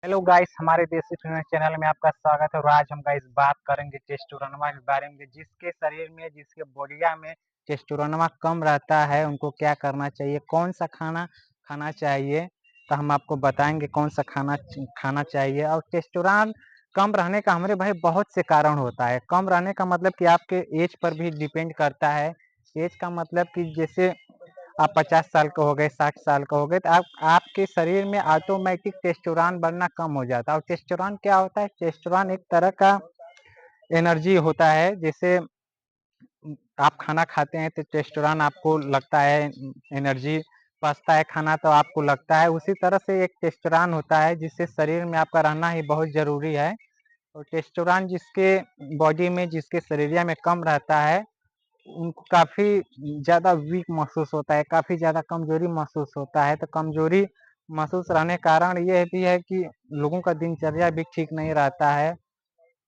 Hello guys, हमारे देसी film channel में आपका स्वागत है। और आज हम गाइस बात करेंगे टेस्टोस्टेरोन के बारे में। जिसके शरीर में, जिसके बॉडिया में टेस्टोस्टेरोन कम रहता है, उनको क्या करना चाहिए, कौन सा खाना खाना चाहिए। तो हम आपको बताएंगे कौन सा खाना खाना चाहिए। और टेस्टोस्टेरोन कम रहने का हमारे भाई बहुत से कारण होता है। कम रहने का मतलब कि आपके एज पर भी डिपेंड करता है। एज का मतलब कि जैसे आप 50 साल का हो गए, 60 साल का हो गए, तो आपके शरीर में ऑटोमेटिक टेस्टोस्टेरोन बनना कम हो जाता है। और टेस्टोस्टेरोन क्या होता है? टेस्टोस्टेरोन एक तरह का एनर्जी होता है। जैसे आप खाना खाते हैं तो टेस्टोस्टेरोन आपको लगता है एनर्जी, पचता है खाना तो आपको लगता है। उसी तरह से एक टेस्टोस्टेरोन होता है जिससे शरीर में आपका रहना ही बहुत जरूरी है। और टेस्टोस्टेरोन जिसके बॉडी में, जिसके शरीरिया में कम रहता है, उनको काफ़ी ज़्यादा वीक महसूस होता है, काफ़ी ज़्यादा कमज़ोरी महसूस होता है। तो कमज़ोरी महसूस रहने का कारण ये भी है कि लोगों का दिनचर्या भी ठीक नहीं रहता है।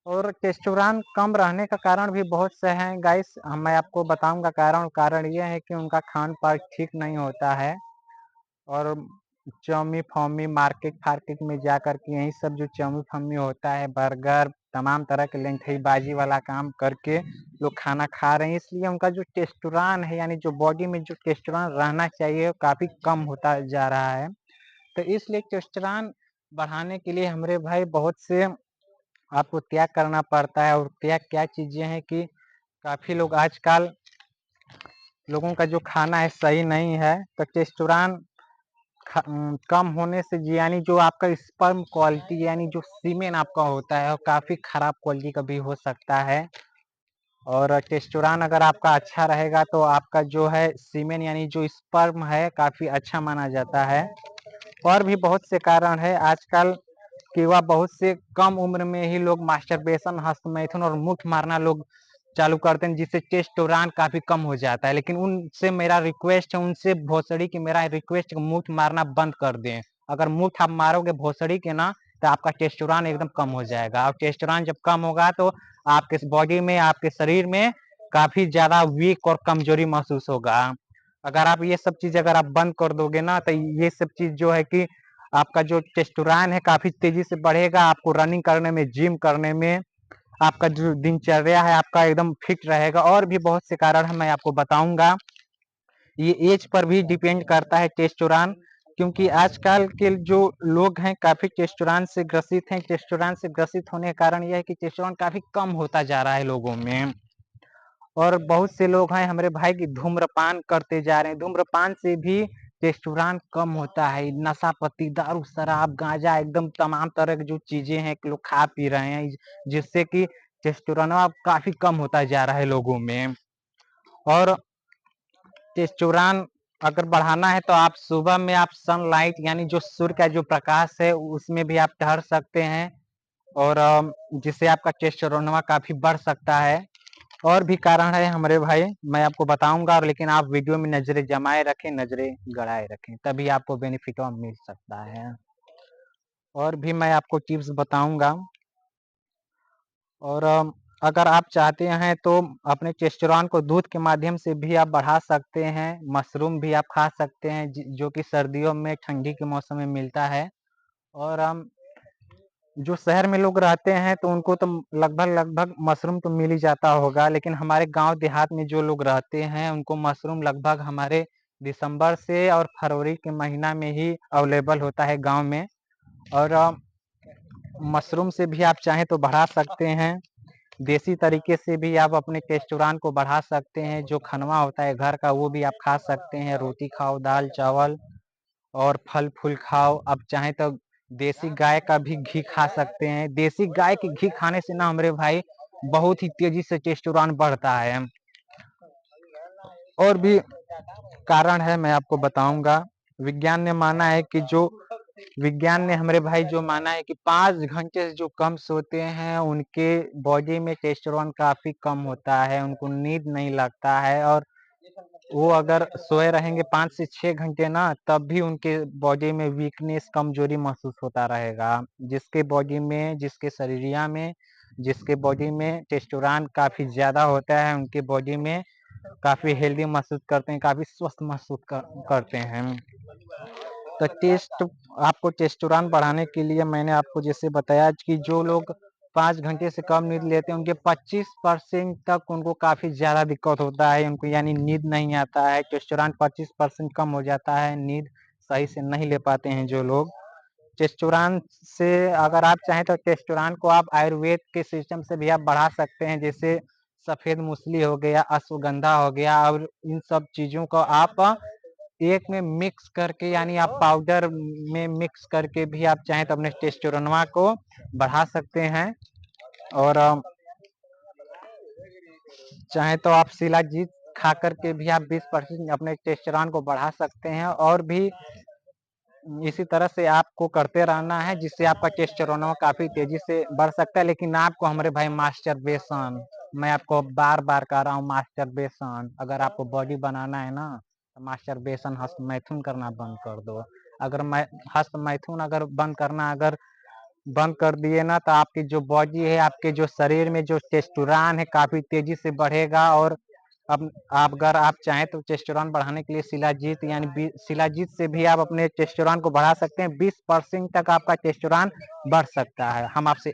और टेस्टोस्टेरोन कम रहने का कारण भी बहुत से हैं गाइस, मैं आपको बताऊंगा कारण। कारण ये है कि उनका खान पान ठीक नहीं होता है। और चाउमीन फाउमीन मार्केट फार्केट में जा कर के यही सब जो चाउमीन फाउमीन होता है, बर्गर, तमाम तरह के लेंथईबाजी वाला काम करके लोग खाना खा रहे हैं। इसलिए उनका जो टेस्टोस्टेरोन है, यानी जो बॉडी में जो टेस्टोस्टेरोन रहना चाहिए, वो काफ़ी कम होता जा रहा है। तो इसलिए टेस्टोस्टेरोन बढ़ाने के लिए हमारे भाई बहुत से आपको त्याग करना पड़ता है। और त्याग क्या चीज़ें हैं कि काफ़ी लोग आजकल, लोगों का जो खाना है सही नहीं है। तो टेस्टोस्टेरोन कम होने से यानी जो आपका स्पर्म क्वालिटी, यानी जो सीमेन आपका होता है, वो काफ़ी खराब क्वालिटी का भी हो सकता है। और टेस्टोस्टेरोन अगर आपका अच्छा रहेगा तो आपका जो है सीमेन, यानी जो स्पर्म है, काफ़ी अच्छा माना जाता है। और भी बहुत से कारण है आजकल कि वह बहुत से कम उम्र में ही लोग मास्टरबेशन, हस्तमैथुन और मुठ मारना लोग चालू करते हैं, जिससे टेस्टोस्टेरोन काफ़ी कम हो जाता है। लेकिन उनसे मेरा रिक्वेस्ट है, उनसे भोसड़ी की मेरा रिक्वेस्ट है, मुठ मारना बंद कर दें। अगर मुठ आप मारोगे भोसड़ी के ना, तो आपका टेस्टोस्टेरोन एकदम कम हो जाएगा। और टेस्टोस्टेरोन जब कम होगा तो आपके बॉडी में, आपके शरीर में काफ़ी ज़्यादा वीक और कमजोरी महसूस होगा। अगर आप ये सब चीज़ अगर आप बंद कर दोगे ना, तो ये सब चीज़ जो है कि आपका जो टेस्टोस्टेरोन है काफ़ी तेजी से बढ़ेगा। आपको रनिंग करने में, जिम करने में, आपका जो दिनचर्या है आपका एकदम फिट रहेगा। और भी बहुत से कारण है, मैं आपको बताऊंगा। ये एज पर भी डिपेंड करता है टेस्टोस्टेरोन, क्योंकि आजकल के जो लोग हैं काफ़ी टेस्टोस्टेरोन से ग्रसित हैं। टेस्टोस्टेरोन से ग्रसित होने का कारण यह है कि टेस्टोस्टेरोन काफ़ी कम होता जा रहा है लोगों में। और बहुत से लोग हैं हमारे भाई की धूम्रपान करते जा रहे हैं। धूम्रपान से भी टेस्टोस्टेरोन कम होता है। नशा पत्ती, दारू, शराब, गांजा, एकदम तमाम तरह की जो चीजें हैं लोग खा पी रहे हैं, जिससे कि टेस्टोस्टेरोन काफी कम होता जा रहा है लोगों में। और टेस्टोस्टेरोन अगर बढ़ाना है तो आप सुबह में आप सनलाइट, यानी जो सूर्य का जो प्रकाश है, उसमें भी आप टहल सकते हैं। और जिससे आपका टेस्टोस्टेरोन काफी बढ़ सकता है। और भी कारण है हमारे भाई, मैं आपको बताऊंगा। और लेकिन आप वीडियो में नजरें जमाए रखें, नजरें गड़ाए रखें, तभी आपको बेनिफिट मिल सकता है। और भी मैं आपको टिप्स बताऊंगा। और अगर आप चाहते हैं तो अपने टेस्टोस्टेरोन को दूध के माध्यम से भी आप बढ़ा सकते हैं। मशरूम भी आप खा सकते हैं, जो कि सर्दियों में, ठंडी के मौसम में मिलता है। और जो शहर में लोग रहते हैं तो उनको तो लगभग लगभग मशरूम तो मिल ही जाता होगा। लेकिन हमारे गांव देहात में जो लोग रहते हैं उनको मशरूम लगभग हमारे दिसंबर से और फरवरी के महीना में ही अवेलेबल होता है गांव में। और मशरूम से भी आप चाहें तो बढ़ा सकते हैं। देसी तरीके से भी आप अपने टेस्टोस्टेरोन को बढ़ा सकते हैं। जो खनवा होता है घर का, वो भी आप खा सकते हैं। रोटी खाओ, दाल चावल और फल फूल खाओ। अब चाहे तो देसी गाय का भी घी खा सकते हैं। देसी गाय के घी खाने से ना हमारे भाई बहुत ही तेजी से टेस्टोस्टेरोन बढ़ता है। और भी कारण है, मैं आपको बताऊंगा। विज्ञान ने माना है कि जो विज्ञान ने हमारे भाई जो माना है कि 5 घंटे से जो कम सोते हैं उनके बॉडी में टेस्टोस्टेरोन काफी कम होता है, उनको नींद नहीं लगता है। और वो अगर सोए रहेंगे 5 से 6 घंटे ना, तब भी उनके बॉडी में वीकनेस, कमजोरी महसूस होता रहेगा। जिसके बॉडी में, जिसके शरीरिया में, जिसके बॉडी में टेस्टोस्टेरोन काफी ज्यादा होता है, उनके बॉडी में काफी हेल्दी महसूस करते हैं, काफी स्वस्थ महसूस करते हैं। तो आपको टेस्टोस्टेरोन बढ़ाने के लिए मैंने आपको जैसे बताया कि जो लोग 5 घंटे से कम नींद लेते हैं, उनके 25% तक उनको काफ़ी ज़्यादा दिक्कत होता है, उनको यानी नींद नहीं आता है, टेस्टोस्टेरोन 25% कम हो जाता है, नींद सही से नहीं ले पाते हैं जो लोग। टेस्टोस्टेरोन से अगर आप चाहें तो टेस्टोस्टेरोन को आप आयुर्वेद के सिस्टम से भी आप बढ़ा सकते हैं, जैसे सफ़ेद मूसली हो गया, अश्वगंधा हो गया और इन सब चीज़ों को आप एक में मिक्स करके यानी आप पाउडर में मिक्स करके भी आप चाहें तो अपने टेस्टोस्टेरोन को बढ़ा सकते हैं और चाहे तो आप शिलाजीत खा करके भी आप 20% अपने टेस्टोस्टेरोन को बढ़ा सकते हैं और भी इसी तरह से आपको करते रहना है जिससे आपका टेस्टोस्टेरोन काफ़ी तेज़ी से बढ़ सकता है। लेकिन आपको हमारे भाई मास्टरबेशन, मैं आपको बार-बार कह रहा हूँ मास्टरबेशन, अगर आपको बॉडी बनाना है ना तो मास्टरबेशन हस्तमैथुन करना बंद कर दो। अगर मैं हस्तमैथुन अगर बंद कर दिए ना तो आपकी जो बॉडी है, आपके जो शरीर में जो टेस्टोस्टेरोन है काफ़ी तेज़ी से बढ़ेगा और अब अगर आप चाहें तो टेस्टोस्टेरोन बढ़ाने के लिए शिलाजीत यानी शिलाजीत से भी आप अपने टेस्टोस्टेरोन को बढ़ा सकते हैं। 20% तक आपका टेस्टोस्टेरोन बढ़ सकता है। हम आपसे